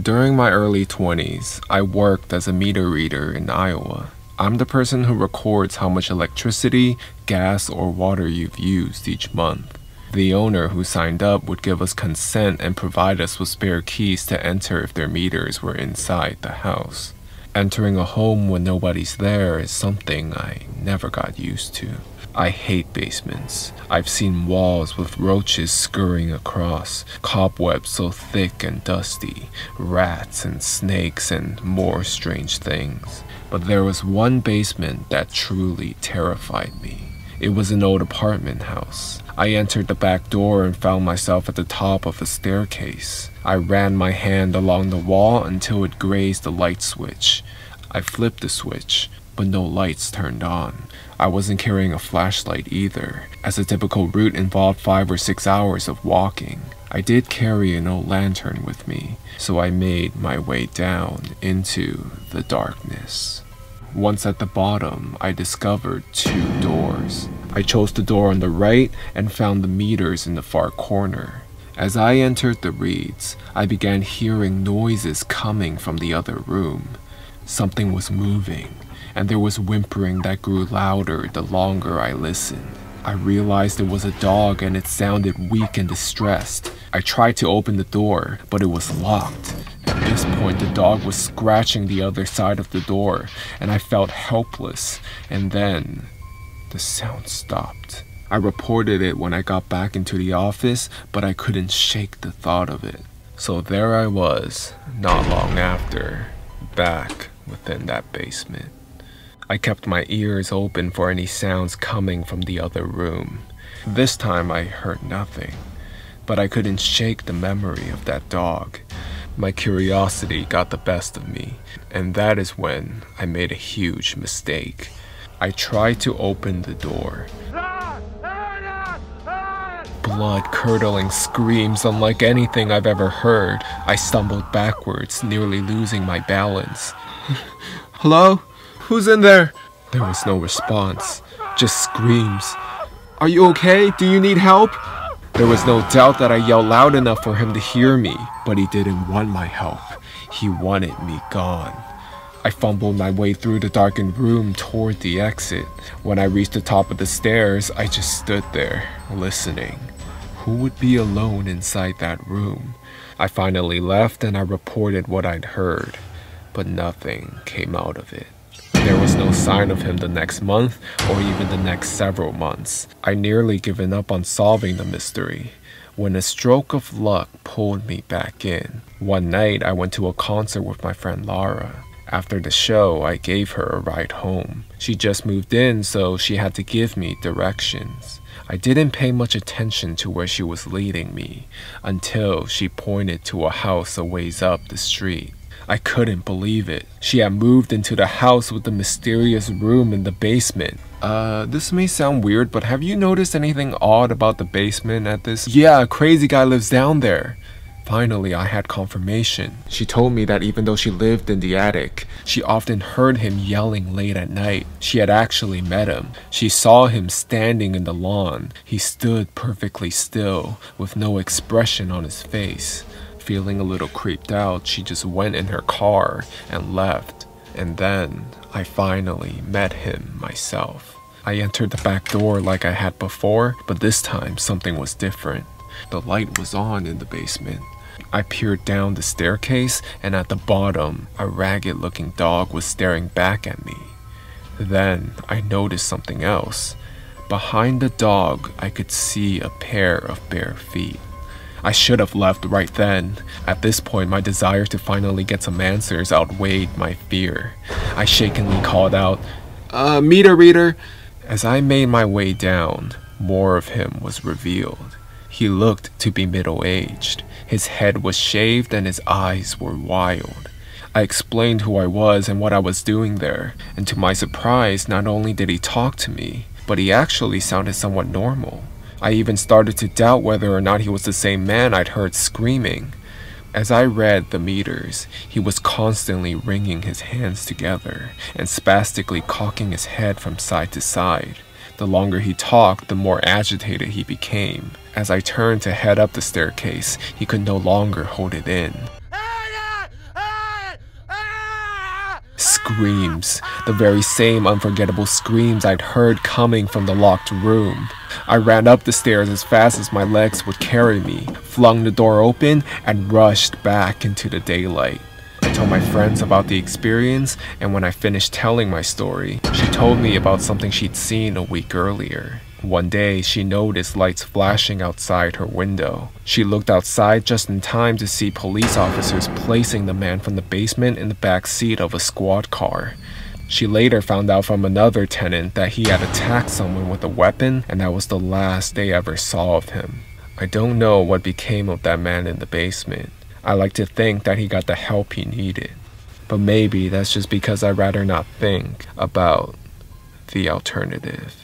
During my early 20s, I worked as a meter reader in Iowa. I'm the person who records how much electricity, gas, or water you've used each month. The owner who signed up would give us consent and provide us with spare keys to enter if their meters were inside the house. Entering a home when nobody's there is something I never got used to. I hate basements. I've seen walls with roaches scurrying across, cobwebs so thick and dusty, rats and snakes and more strange things. But there was one basement that truly terrified me. It was an old apartment house. I entered the back door and found myself at the top of a staircase. I ran my hand along the wall until it grazed the light switch. I flipped the switch, but no lights turned on. I wasn't carrying a flashlight either, as a typical route involved 5 or 6 hours of walking. I did carry an old lantern with me, so I made my way down into the darkness. Once at the bottom, I discovered 2 doors. I chose the door on the right and found the meters in the far corner. As I entered the reads, I began hearing noises coming from the other room. Something was moving, and there was whimpering that grew louder the longer I listened. I realized it was a dog and it sounded weak and distressed. I tried to open the door, but it was locked. At this point, the dog was scratching the other side of the door, and I felt helpless. And then, the sound stopped. I reported it when I got back into the office, but I couldn't shake the thought of it. So there I was, not long after, back within that basement. I kept my ears open for any sounds coming from the other room. This time I heard nothing, but I couldn't shake the memory of that dog. My curiosity got the best of me, and that is when I made a huge mistake. I tried to open the door. Blood-curdling screams unlike anything I've ever heard. I stumbled backwards, nearly losing my balance. Hello? Who's in there? There was no response, just screams. Are you okay? Do you need help? There was no doubt that I yelled loud enough for him to hear me, but he didn't want my help. He wanted me gone. I fumbled my way through the darkened room toward the exit. When I reached the top of the stairs, I just stood there, listening. Who would be alone inside that room? I finally left and I reported what I'd heard, but nothing came out of it. There was no sign of him the next month or even the next several months. I nearly given up on solving the mystery when a stroke of luck pulled me back in. One night, I went to a concert with my friend Laura. After the show, I gave her a ride home. She just moved in, so she had to give me directions. I didn't pay much attention to where she was leading me until she pointed to a house a ways up the street. I couldn't believe it. She had moved into the house with the mysterious room in the basement. This may sound weird, but have you noticed anything odd about the basement at this? Yeah, a crazy guy lives down there. Finally, I had confirmation. She told me that even though she lived in the attic, she often heard him yelling late at night. She had actually met him. She saw him standing in the lawn. He stood perfectly still, with no expression on his face. Feeling a little creeped out, she just went in her car and left. And then, I finally met him myself. I entered the back door like I had before, but this time something was different. The light was on in the basement. I peered down the staircase, and at the bottom, a ragged-looking dog was staring back at me. Then, I noticed something else. Behind the dog, I could see a pair of bare feet. I should have left right then. At this point, my desire to finally get some answers outweighed my fear. I shakenly called out, meter reader. As I made my way down, more of him was revealed. He looked to be middle-aged. His head was shaved and his eyes were wild. I explained who I was and what I was doing there, and to my surprise, not only did he talk to me, but he actually sounded somewhat normal. I even started to doubt whether or not he was the same man I'd heard screaming. As I read the meters, he was constantly wringing his hands together and spastically cocking his head from side to side. The longer he talked, the more agitated he became. As I turned to head up the staircase, he could no longer hold it in. screams, the very same unforgettable screams I'd heard coming from the locked room. I ran up the stairs as fast as my legs would carry me, flung the door open, and rushed back into the daylight. I told my friends about the experience, and when I finished telling my story, she told me about something she'd seen a week earlier. One day, she noticed lights flashing outside her window. She looked outside just in time to see police officers placing the man from the basement in the back seat of a squad car. She later found out from another tenant that he had attacked someone with a weapon, and that was the last they ever saw of him. I don't know what became of that man in the basement. I like to think that he got the help he needed. But maybe that's just because I'd rather not think about the alternative.